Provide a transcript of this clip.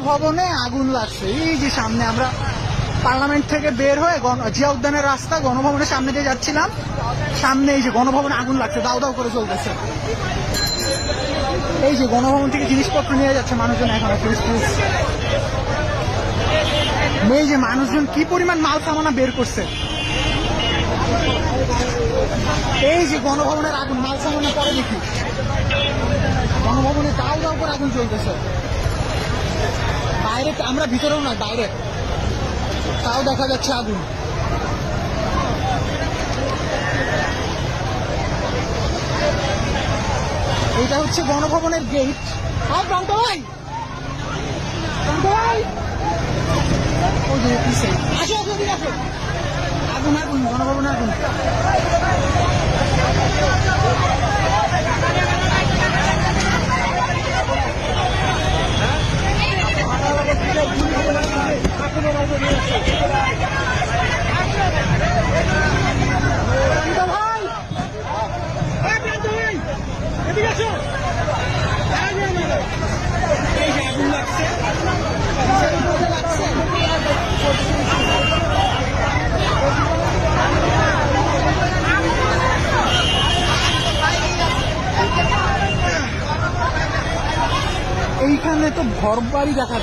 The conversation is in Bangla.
গণভবনে আগুন লাগছে। এই যে সামনে আমরা পার্লামেন্ট থেকে বের হয়ে জিয়া উদ্যানের রাস্তা গণভবনের সামনে দিয়ে যাচ্ছিলাম, সামনে এই যে গণভবনে আগুন লাগছে, দাউ দাউ করে চলতেছে। এই যে গণভবন থেকে জিনিসপত্র নিয়ে যাচ্ছে মানুষজন এখন। এই যে মানুষজন কি পরিমাণ মাল সামানা বের করছে। এই যে গণভবনের আগুন, মাল সামানা পরে দেখি গণভবনে দাউ দাউ করে আগুন চলতেছে। বাইরে আমরা ভিতরেও না, বাইরে তাও দেখা যাচ্ছে আগুন। এটা হচ্ছে গণভবনের গেট। আগুন আগুন, গণভবনে আগুন। এইখানে তো ঘর বাড়ি দেখা